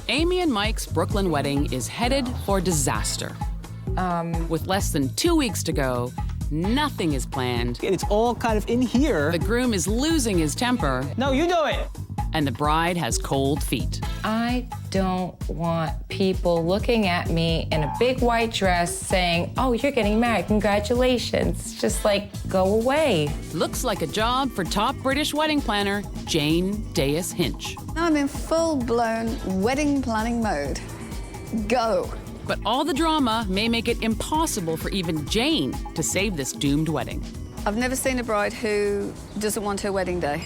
Amy and Mike's Brooklyn wedding is headed for disaster. With less than 2 weeks to go, nothing is planned. And it's all kind of in here. The groom is losing his temper. No, you do it. And the bride has cold feet. I don't want people looking at me in a big white dress saying, oh, you're getting married, congratulations. Just like, go away. Looks like a job for top British wedding planner, Jane Dais-Hinch. I'm in full-blown wedding planning mode. Go. But all the drama may make it impossible for even Jane to save this doomed wedding. I've never seen a bride who doesn't want her wedding day.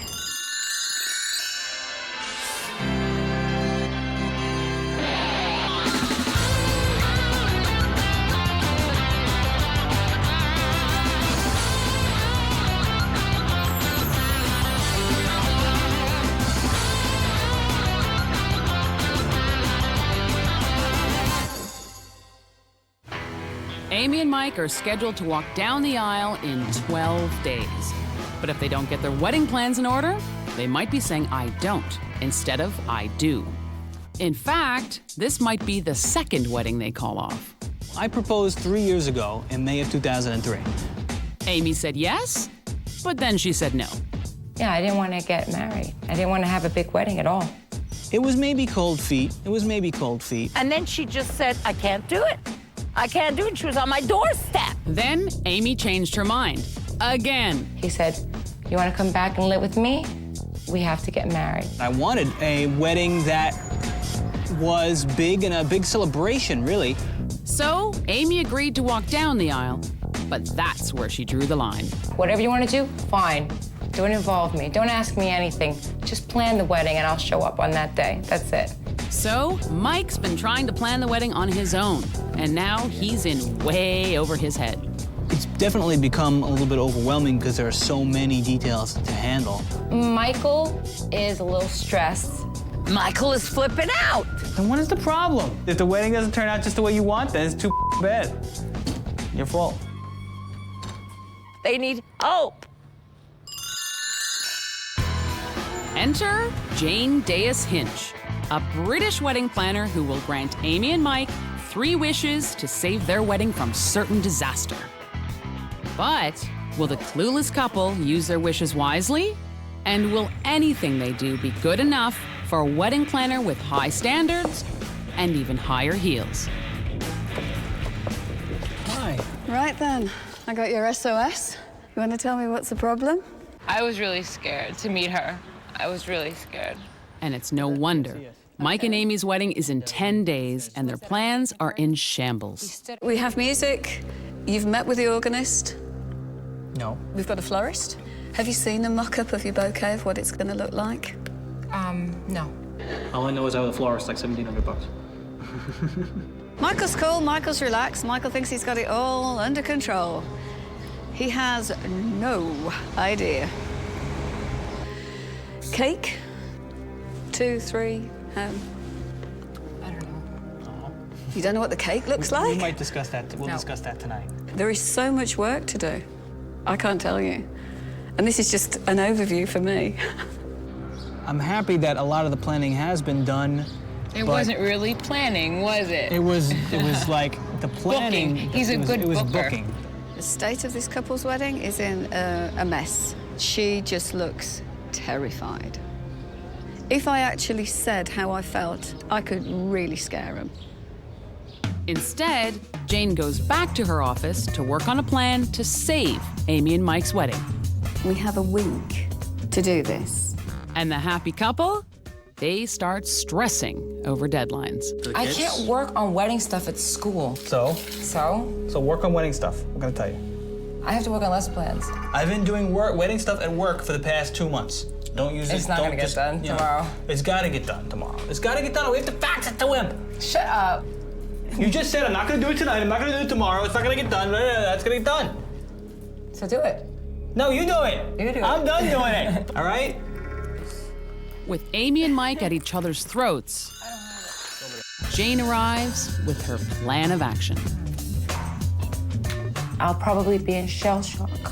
Amy and Mike are scheduled to walk down the aisle in 12 days. But if they don't get their wedding plans in order, they might be saying I don't instead of I do. In fact, this might be the second wedding they call off. I proposed 3 years ago in May of 2003. Amy said yes, but then she said no. Yeah, I didn't want to get married. I didn't want to have a big wedding at all. It was maybe cold feet. It was maybe cold feet. And then she just said, I can't do it. I can't do it. She was on my doorstep. Then Amy changed her mind. Again. He said, you want to come back and live with me? We have to get married. I wanted a wedding that was big and a big celebration, really. So Amy agreed to walk down the aisle, but that's where she drew the line. Whatever you want to do, fine. Don't involve me. Don't ask me anything. Just plan the wedding and I'll show up on that day. That's it. So Mike's been trying to plan the wedding on his own, and now he's in way over his head. It's definitely become a little bit overwhelming because there are so many details to handle. Michael is a little stressed. Michael is flipping out. Then what is the problem? If the wedding doesn't turn out just the way you want, then it's too bad. Your fault. They need hope. Enter Jane Dais-Hinch, a British wedding planner who will grant Amy and Mike 3 wishes to save their wedding from certain disaster. But will the clueless couple use their wishes wisely? And will anything they do be good enough for a wedding planner with high standards and even higher heels? Hi. Right then, I got your SOS. You want to tell me what's the problem? I was really scared to meet her. I was really scared. And it's no wonder. Mike and Amy's wedding is in 10 days, and their plans are in shambles. We have music. You've met with the organist. No. We've got a florist. Have you seen a mock-up of your bouquet of what it's going to look like? No. All I know is I was a florist, like $1,700. Michael's cool, Michael's relaxed. Michael thinks he's got it all under control. He has no idea. Cake? 2, 3, I don't know. You don't know what the cake looks like? We might discuss that. We'll No. discuss that tonight. There is so much work to do. I can't tell you. And this is just an overview for me. I'm happy that a lot of the planning has been done. It but wasn't really planning, was it? It was like the planning. Booking. He's a it was, good It was booker. booking. The state of this couple's wedding is in a mess. She just looks terrified. If I actually said how I felt, I could really scare him. Instead, Jane goes back to her office to work on a plan to save Amy and Mike's wedding. We have a week to do this. And the happy couple, they start stressing over deadlines. I can't work on wedding stuff at school. So work on wedding stuff. I'm gonna tell you. I have to work on lesson plans. I've been doing wedding stuff at work for the past 2 months. Don't use it. It's not don't gonna get just, done you know, tomorrow. It's gotta get done tomorrow. It's gotta get done. We have to fax it to him. Shut up. You just said I'm not gonna do it tonight. I'm not gonna do it tomorrow. It's not gonna get done. That's gonna get done. So do it. No, you do it. You do it. I'm done doing it. All right. With Amy and Mike at each other's throats, Jane arrives with her plan of action. I'll probably be in shell shock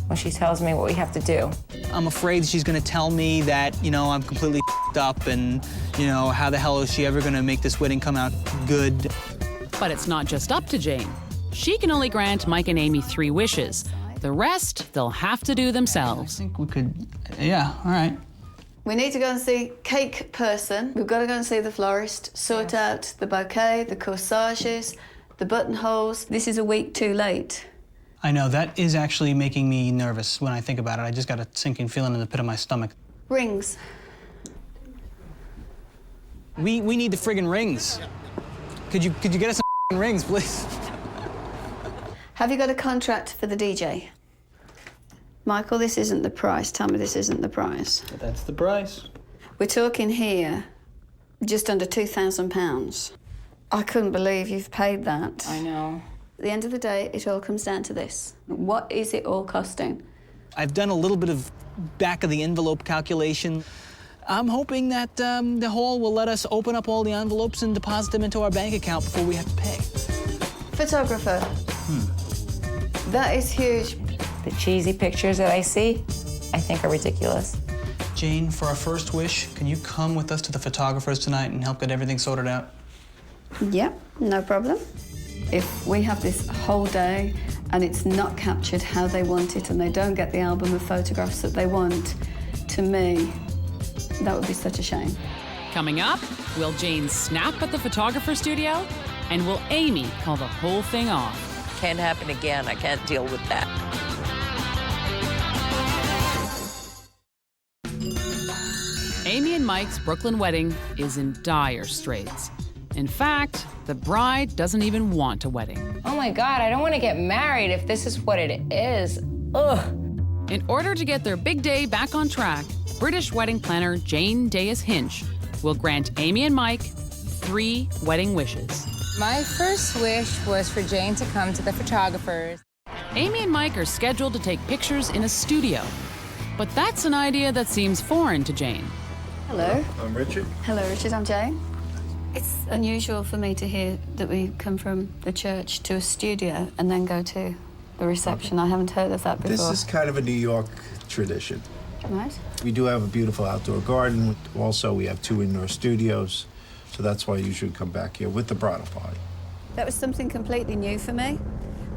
when she tells me what we have to do. I'm afraid she's gonna tell me that, you know, I'm completely up and, you know, how the hell is she ever gonna make this wedding come out good? But it's not just up to Jane. She can only grant Mike and Amy 3 wishes. The rest, they'll have to do themselves. I think we could, yeah, all right. We need to go and see cake person. We've got to go and see the florist, sort out the bouquet, the corsages, the buttonholes. This is a week too late. I know, that is actually making me nervous when I think about it. I just got a sinking feeling in the pit of my stomach. Rings. We need the friggin' rings. Could you get us some rings, please? Have you got a contract for the DJ? Michael, this isn't the price. Tell me this isn't the price. That's the price. We're talking here just under £2,000. I couldn't believe you've paid that. I know. At the end of the day, it all comes down to this. What is it all costing? I've done a little bit of back-of-the-envelope calculation. I'm hoping that the hall will let us open up all the envelopes and deposit them into our bank account before we have to pay. Photographer. That is huge. The cheesy pictures that I see, I think are ridiculous. Jane, for our first wish, can you come with us to the photographers tonight and help get everything sorted out? Yeah, no problem. If we have this whole day and it's not captured how they want it and they don't get the album of photographs that they want, to me, that would be such a shame. Coming up, will Jane snap at the photographer studio? And will Amy call the whole thing off? Can't happen again. I can't deal with that. Amy and Mike's Brooklyn wedding is in dire straits. In fact, the bride doesn't even want a wedding. Oh my God, I don't want to get married if this is what it is. Ugh. In order to get their big day back on track, British wedding planner Jane Hinch will grant Amy and Mike 3 wedding wishes. My first wish was for Jane to come to the photographers. Amy and Mike are scheduled to take pictures in a studio. But that's an idea that seems foreign to Jane. Hello. I'm Richard. Hello, Richard. I'm Jane. It's unusual for me to hear that we come from the church to a studio and then go to the reception. I haven't heard of that before. This is kind of a New York tradition. Right. We do have a beautiful outdoor garden. Also, we have 2 indoor studios. So that's why you should come back here with the bridal party. That was something completely new for me.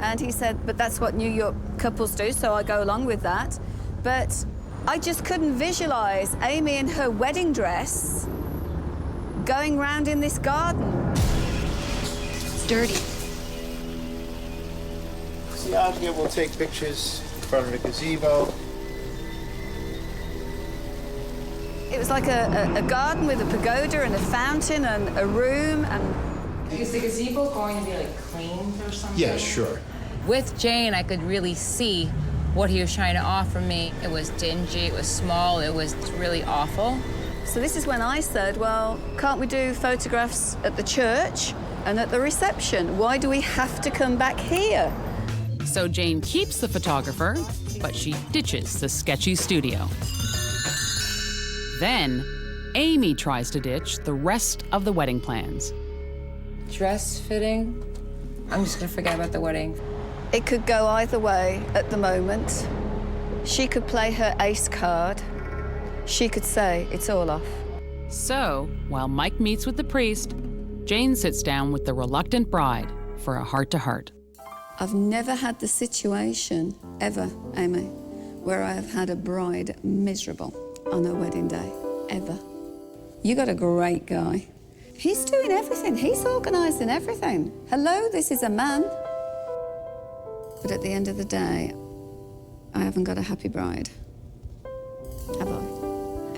And he said, but that's what New York couples do, so I go along with that. But I just couldn't visualize Amy in her wedding dress going round in this garden. It's dirty. See, out here we'll take pictures in front of the gazebo. It was like a garden with a pagoda and a fountain and a room and... Is the gazebo going to be like cleaned or something? Yeah, sure. With Jane, I could really see what he was trying to offer me. It was dingy, it was small, it was really awful. So this is when I said, well, can't we do photographs at the church and at the reception? Why do we have to come back here? So Jane keeps the photographer, but she ditches the sketchy studio. Then, Amy tries to ditch the rest of the wedding plans. Dress fitting? I'm just gonna forget about the wedding. It could go either way at the moment. She could play her ace card. She could say it's all off. So, while Mike meets with the priest, Jane sits down with the reluctant bride for a heart-to-heart. I've never had the situation, ever, Amy, where I have had a bride miserable on her wedding day, ever. You got a great guy. He's doing everything. He's organising everything. Hello, this is a man. But at the end of the day, I haven't got a happy bride, have I?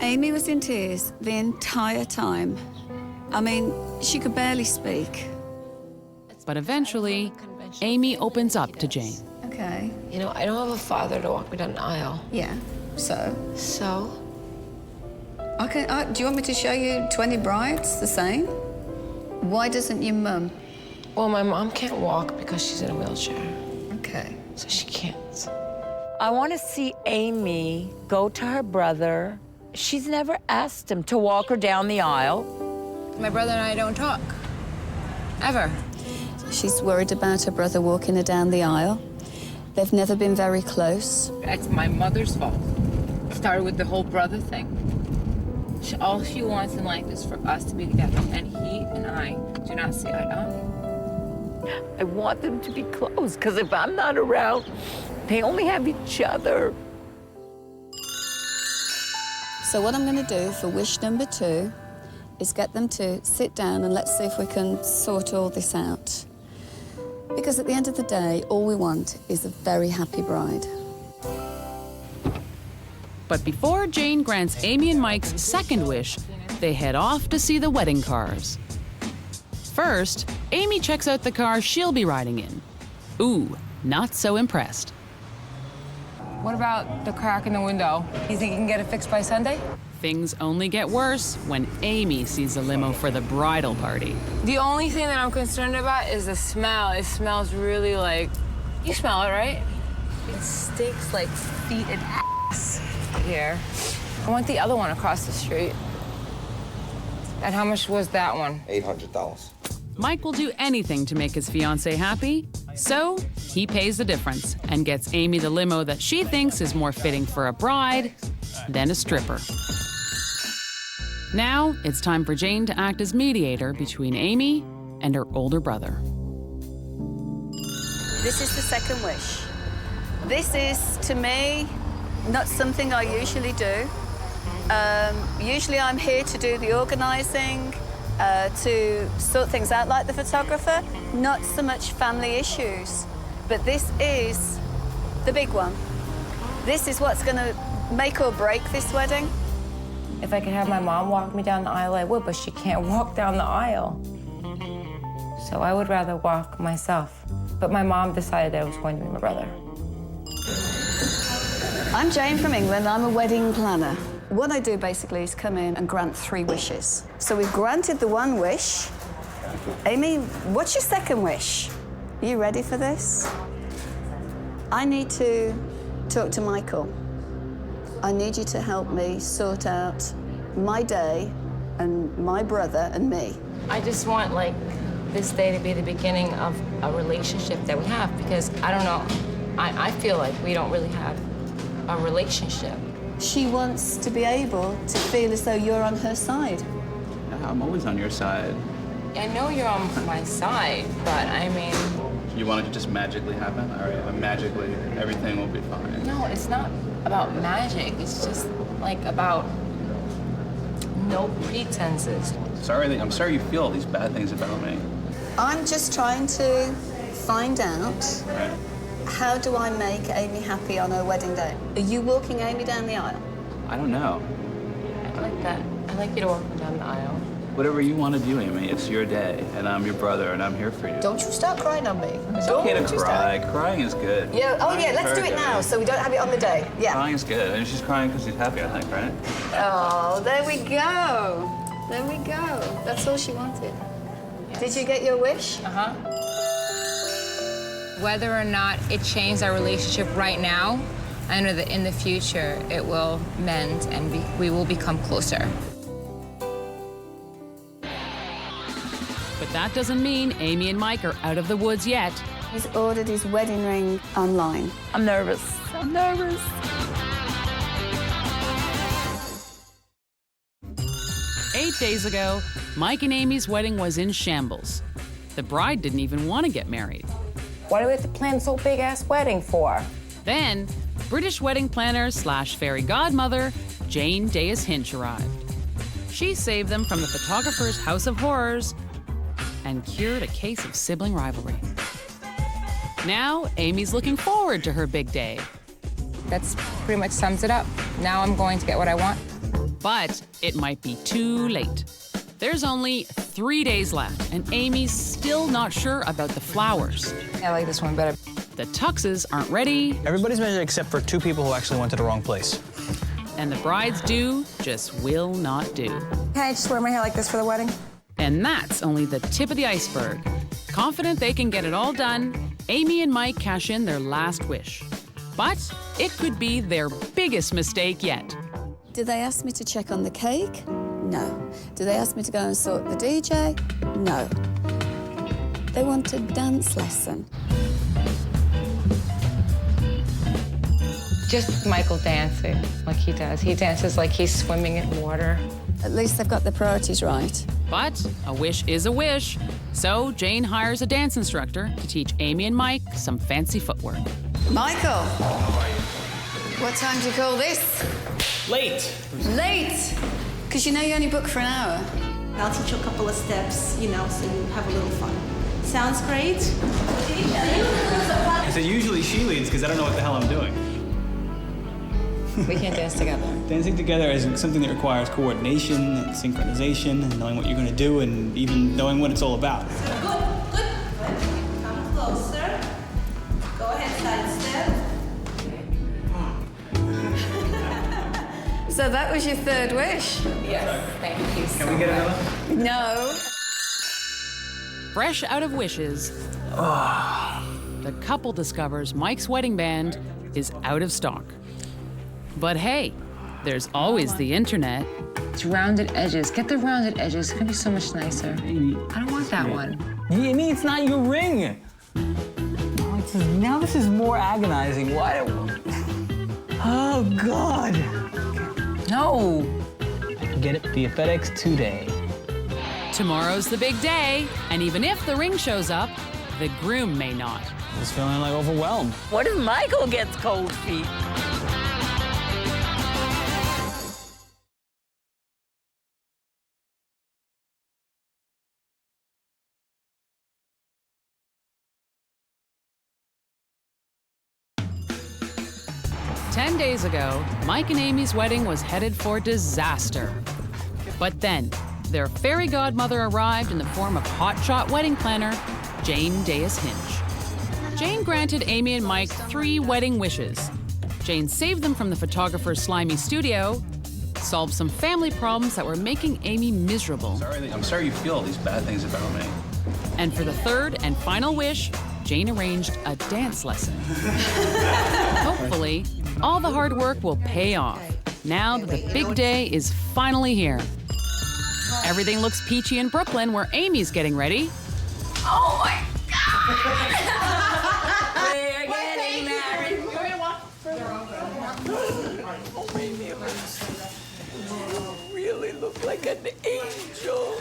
Amy was in tears the entire time. I mean, she could barely speak. But eventually, Amy opens up to Jane. Okay. You know, I don't have a father to walk me down the aisle. Yeah, so? So? Do you want me to show you 20 brides the same? Why doesn't your mum? Well, my mom can't walk because she's in a wheelchair. Okay. So she can't. I want to see Amy go to her brother. She's never asked him to walk her down the aisle. My brother and I don't talk. Ever. She's worried about her brother walking her down the aisle. They've never been very close. That's my mother's fault. started with the whole brother thing. All she wants in life is for us to be together, and he and I do not see eye to eye. I want them to be close, because if I'm not around, they only have each other. So what I'm going to do for wish number 2 is get them to sit down and let's see if we can sort all this out. Because at the end of the day, all we want is a very happy bride. But before Jane grants Amy and Mike's second wish, they head off to see the wedding cars. First, Amy checks out the car she'll be riding in. Ooh, not so impressed. What about the crack in the window? You think you can get it fixed by Sunday? Things only get worse when Amy sees a limo for the bridal party. The only thing that I'm concerned about is the smell. It smells really like... You smell it, right? It stinks like feet and ass here. I want the other one across the street. And how much was that one? $800. Mike will do anything to make his fiancée happy, so he pays the difference and gets Amy the limo that she thinks is more fitting for a bride than a stripper. Now it's time for Jane to act as mediator between Amy and her older brother. This is the second wish. This is, to me, not something I usually do. Usually I'm here to do the organising, to sort things out like the photographer, not so much family issues. But this is the big one. This is what's going to make or break this wedding. If I could have my mom walk me down the aisle, I would, but she can't walk down the aisle. So I would rather walk myself. But my mom decided that it was going to be my brother. I'm Jane from England. I'm a wedding planner. What I do basically is come in and grant 3 wishes. So we've granted the 1 wish. Amy, what's your second wish? Are you ready for this? I need to talk to Michael. I need you to help me sort out my day and my brother and me. I just want, like, this day to be the beginning of a relationship that we have, because I don't know, I feel like we don't really have a relationship. She wants to be able to feel as though you're on her side. Yeah, I'm always on your side. I know you're on my side, but I mean... You want it to just magically happen? All right, magically, everything will be fine. No, it's not about magic. It's just, like, about no pretenses. I'm sorry you feel all these bad things about me. I'm just trying to find out how do I make Amy happy on her wedding day. Are you walking Amy down the aisle? I don't know. I like that. I like you to walk me down the aisle. Whatever you want to do, Amy, it's your day, and I'm your brother, and I'm here for you. Don't you start crying on me. It's okay to cry. Crying is good. Yeah. Oh, yeah. Let's do it now, so we don't have it on the day. Yeah. Crying is good, and she's crying because she's happy, I think, right? Oh, there we go. There we go. That's all she wanted. Yes. Did you get your wish? Uh-huh. Whether or not it changed our relationship right now, I know that in the future it will mend and we will become closer. But that doesn't mean Amy and Mike are out of the woods yet. He's ordered his wedding ring online. I'm nervous. I'm nervous. Eight days ago, Mike and Amy's wedding was in shambles. The bride didn't even want to get married. Why do we have to plan so big-ass wedding for? Then, British wedding planner / fairy godmother Jane Deas Hinch arrived. She saved them from the photographer's house of horrors and cured a case of sibling rivalry. Now, Amy's looking forward to her big day. That's pretty much sums it up. Now I'm going to get what I want. But it might be too late. There's only 3 days left, and Amy's still not sure about the flowers. I like this one better. The tuxes aren't ready. Everybody's measured except for 2 people who actually went to the wrong place. And the bride's do just will not do. Can I just wear my hair like this for the wedding? And that's only the tip of the iceberg. Confident they can get it all done, Amy and Mike cash in their last wish. But it could be their biggest mistake yet. Did they ask me to check on the cake? No. Did they ask me to go and sort the DJ? No. They want a dance lesson. Just Michael dancing like he does. He dances like he's swimming in water. At least they've got their priorities right. But a wish is a wish. So Jane hires a dance instructor to teach Amy and Mike some fancy footwork. Michael, what time do you call this? Late. Late. Because you know you only book for an hour. I'll teach you a couple of steps, so you have a little fun. Sounds great? I said usually she leads because I don't know what the hell I'm doing. We can't dance together. Dancing together is something that requires coordination and synchronization and knowing what you're going to do and even knowing what it's all about. Good. Come closer. Go ahead, side step. So that was your third wish? Yes, thank you so Can we get another? No. Fresh out of wishes, the couple discovers Mike's wedding band is out of stock. But hey, there's always the internet. It's rounded edges. Get the rounded edges. It's gonna be so much nicer. I don't want that one. Amy, it's not your ring. Now this is more agonizing. Why? Oh, God. No. I can get it via FedEx today. Tomorrow's the big day, and even if the ring shows up, the groom may not. I was feeling like overwhelmed. What if Michael gets cold feet? 10 days ago, Mike and Amy's wedding was headed for disaster. But then, their fairy godmother arrived in the form of hotshot wedding planner, Jane Hinch. Jane granted Amy and Mike 3 wedding wishes. Jane saved them from the photographer's slimy studio, solved some family problems that were making Amy miserable. I'm sorry you feel all these bad things about me. And for the 3rd and final wish, Jane arranged a dance lesson. Hopefully, all the hard work will pay off now that the big day is finally here. Everything looks peachy in Brooklyn, where Amy's getting ready. Oh my God! We're getting married. Go ahead and walk further Oh, baby, you really look like an angel.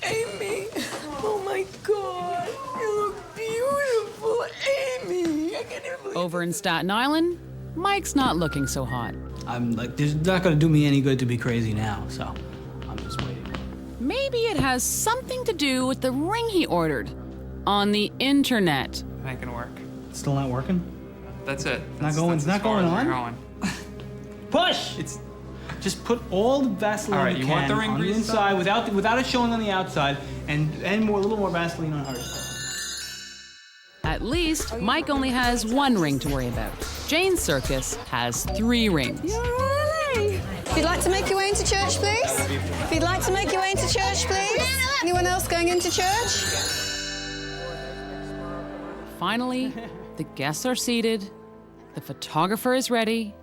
Amy, oh my God, you look beautiful, Amy. I can't even believe Over in Staten Island, Mike's not looking so hot. I'm like, this is not gonna do me any good to be crazy now, so I'm just waiting. Maybe it has something to do with the ring he ordered on the internet. It ain't gonna work. It's still not working? That's it. It's not going on? Going. Push! It's just put all the Vaseline All right, you you can want the ring on the grease inside without it showing on the outside, and a little more Vaseline on hers. At least, Mike only has 1 ring to worry about. Jane's circus has 3 rings. You're early. If you'd like to make your way into church, please. If you'd like to make your way into church, please. Anyone else going into church? Finally, the guests are seated, the photographer is ready,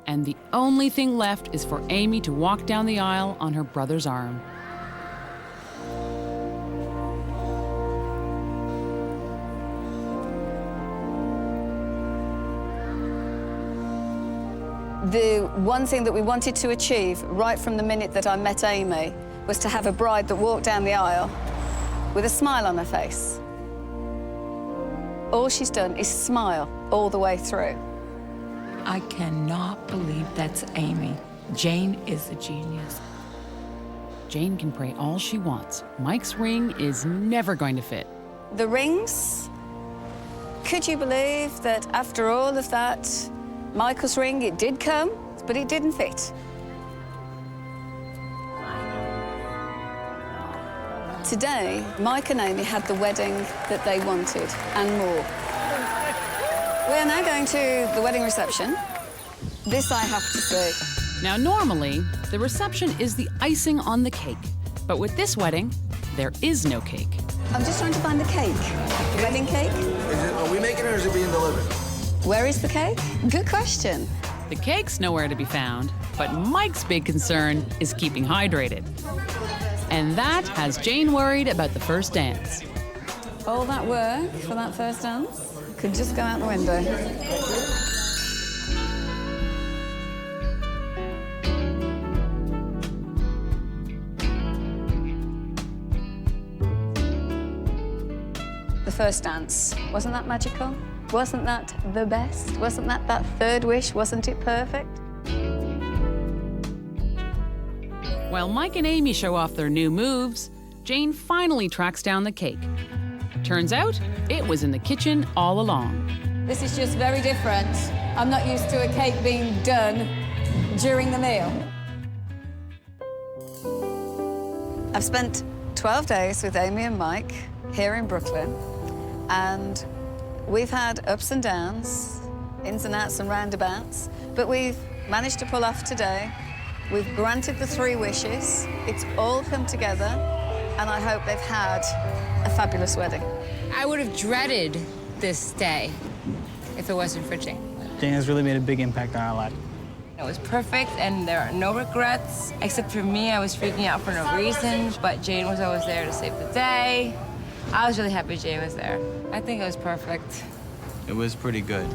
and the only thing left is for Amy to walk down the aisle on her brother's arm. The one thing that we wanted to achieve right from the minute that I met Amy was to have a bride that walked down the aisle with a smile on her face. All she's done is smile all the way through. I cannot believe that's Amy. Jane is a genius. Jane can pray all she wants. Mike's ring is never going to fit. The rings, could you believe that after all of that, Michael's ring, it did come, but it didn't fit. Today, Mike and Amy had the wedding that they wanted, and more. We are now going to the wedding reception. This I have to see. Now, normally, the reception is the icing on the cake. But with this wedding, there is no cake. I'm just trying to find the cake. The wedding cake? Are we making it or is it being delivered? Where is the cake? Good question. The cake's nowhere to be found, but Mike's big concern is keeping hydrated. And that has Jane worried about the first dance. All that work for that first dance could just go out the window. The first dance, wasn't that magical? Wasn't that the best? Wasn't that third wish? Wasn't it perfect? While Mike and Amy show off their new moves, Jane finally tracks down the cake. Turns out, it was in the kitchen all along. This is just very different. I'm not used to a cake being done during the meal. I've spent 12 days with Amy and Mike here in Brooklyn, and we've had ups and downs, ins and outs and roundabouts, but we've managed to pull off today. We've granted the 3 wishes. It's all come together, and I hope they've had a fabulous wedding. I would have dreaded this day if it wasn't for Jane. Jane has really made a big impact on our life. It was perfect, and there are no regrets. Except for me, I was freaking out for no reason, but Jane was always there to save the day. I was really happy Jane was there. I think it was perfect. It was pretty good.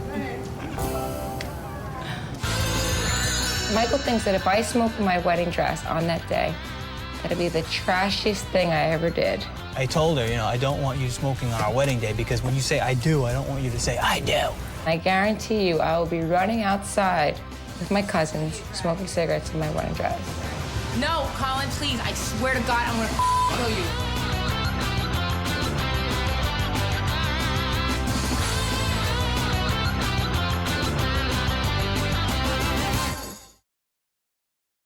Michael thinks that if I smoked my wedding dress on that day, that'd be the trashiest thing I ever did. I told her, I don't want you smoking on our wedding day because when you say I do, I don't want you to say I do. I guarantee you I will be running outside with my cousins, smoking cigarettes in my wedding dress. No, Colin, please. I swear to God, I'm gonna kill you.